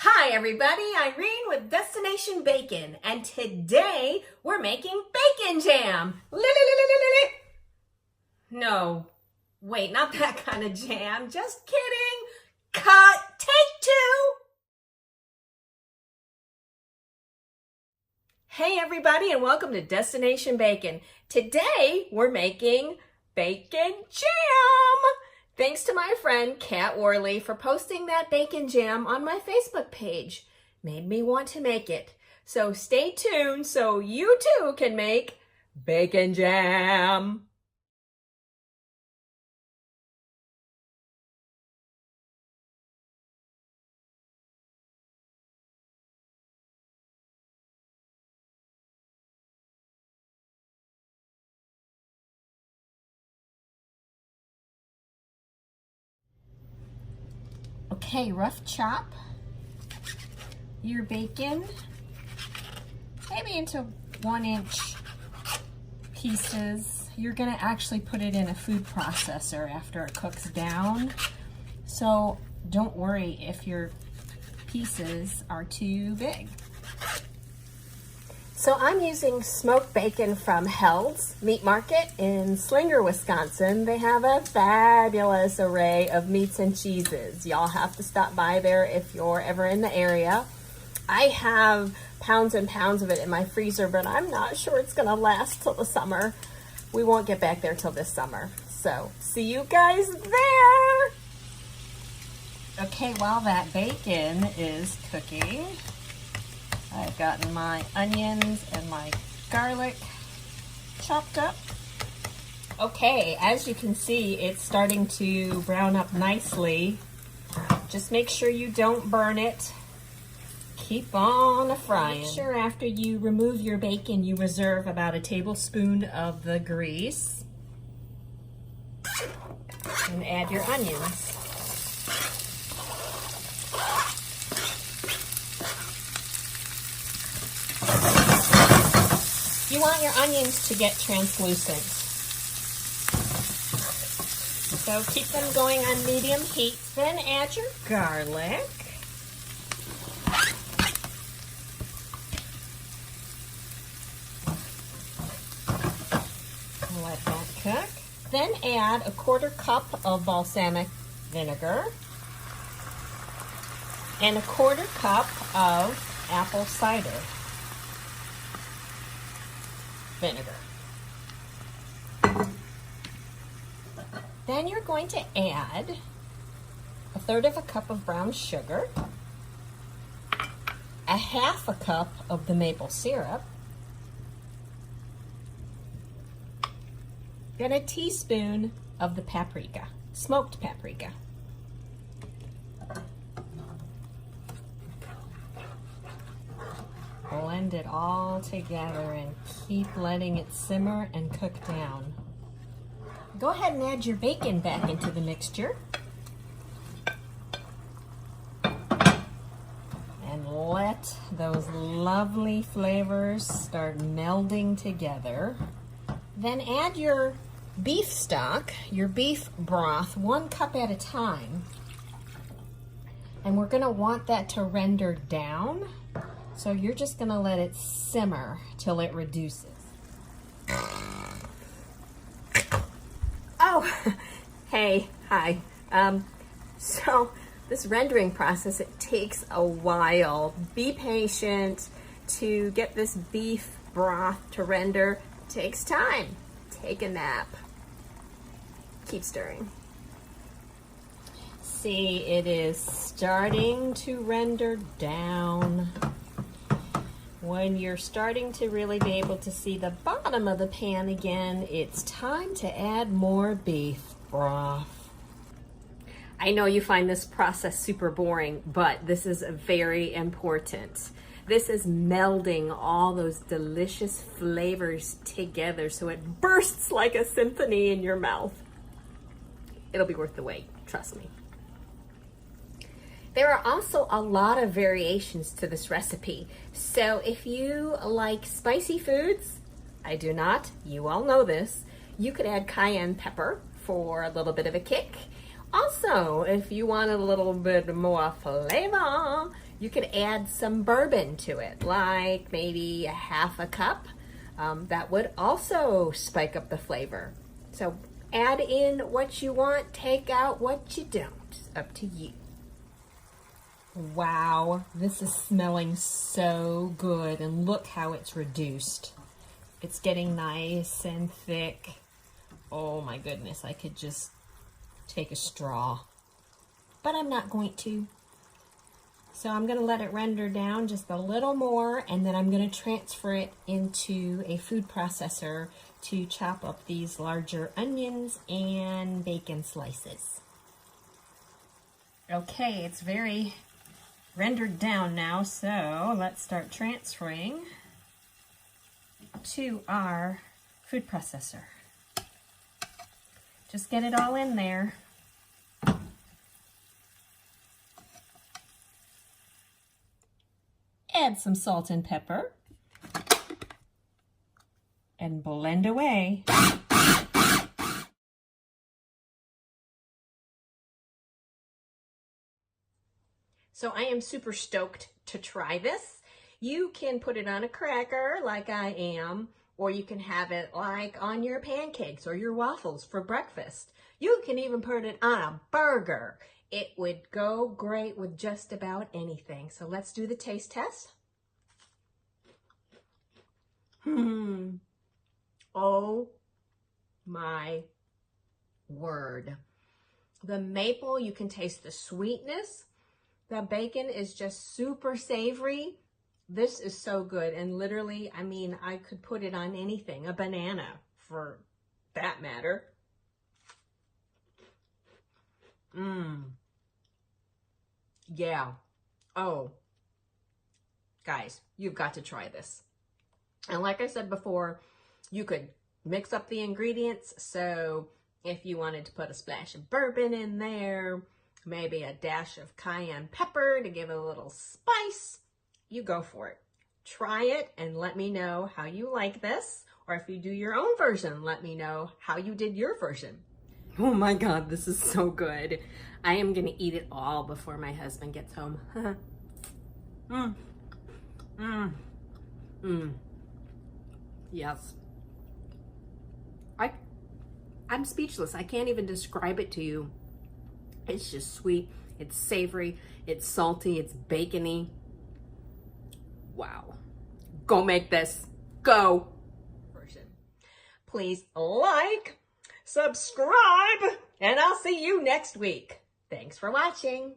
Hi everybody, Irene with Destination Bacon, and today we're making bacon jam. No, wait, not that kind of jam, just kidding. Cut, take two. Hey everybody, and welcome to Destination Bacon. Today we're making bacon jam. Thanks to my friend Kat Worley for posting that bacon jam on my Facebook page. Made me want to make it. So stay tuned so you too can make bacon jam. Okay, rough chop your bacon, maybe into 1-inch pieces. You're gonna actually put it in a food processor after it cooks down. So don't worry if your pieces are too big. So I'm using smoked bacon from Hell's Meat Market in Slinger, Wisconsin. They have a fabulous array of meats and cheeses. Y'all have to stop by there if you're ever in the area. I have pounds and pounds of it in my freezer, but I'm not sure it's gonna last till the summer. We won't get back there till this summer. So see you guys there. Okay, while that bacon is cooking, I've gotten my onions and my garlic chopped up. Okay, as you can see, it's starting to brown up nicely. Just make sure you don't burn it. Keep on frying. Make sure after you remove your bacon, you reserve about a tablespoon of the grease. And add your onions. You want your onions to get translucent. So keep them going on medium heat. Then add your garlic. Let that cook. Then add a 1/4 cup of balsamic vinegar and a 1/4 cup of apple cider vinegar. Then you're going to add a 1/3 cup of brown sugar, a 1/2 cup of the maple syrup, and a teaspoon of the paprika, smoked paprika. Blend it all together and keep letting it simmer and cook down. Go ahead and add your bacon back into the mixture. And let those lovely flavors start melding together. Then add your beef stock, your beef broth, 1 cup at a time. And we're gonna want that to render down. So you're just gonna let it simmer till it reduces. Oh, hey, hi. So this rendering process, it takes a while. Be patient. To get this beef broth to render, it takes time. Take a nap. Keep stirring. See, it is starting to render down. When you're starting to really be able to see the bottom of the pan again, it's time to add more beef broth. I know you find this process super boring, but this is very important. This is melding all those delicious flavors together so it bursts like a symphony in your mouth. It'll be worth the wait, trust me. There are also a lot of variations to this recipe. So if you like spicy foods, I do not, you all know this, you could add cayenne pepper for a little bit of a kick. Also, if you want a little bit more flavor, You could add some bourbon to it, like maybe a half a cup. That would also spike up the flavor. So add in what you want, take out what you don't. It's up to you. Wow, this is smelling so good, and look how it's reduced. It's getting nice and thick. Oh my goodness, I could just take a straw, but I'm not going to. So I'm going to let it render down just a little more, and then I'm going to transfer it into a food processor to chop up these larger onions and bacon slices. Okay, it's very rendered down now, so let's start transferring to our food processor. Just get it all in there. Add some salt and pepper and blend away. So I am super stoked to try this. You can put it on a cracker like I am, or you can have it like on your pancakes or your waffles for breakfast. You can even put it on a burger. It would go great with just about anything. So let's do the taste test. Oh my word. The maple, you can taste the sweetness. The bacon is just super savory. This is so good. And literally, I mean, I could put it on anything, a banana for that matter. Yeah. Oh, guys, you've got to try this. And like I said before, you could mix up the ingredients. So if you wanted to put a splash of bourbon in there, maybe a dash of cayenne pepper to give it a little spice, you go for it. Try it and let me know how you like this. Or if you do your own version, let me know how you did your version. Oh my God, this is so good. I am gonna eat it all before my husband gets home. Yes. I'm speechless. I can't even describe it to you. It's just sweet, it's savory, it's salty, it's bacony. Wow. Go make this. Go. Please like, subscribe, and I'll see you next week. Thanks for watching.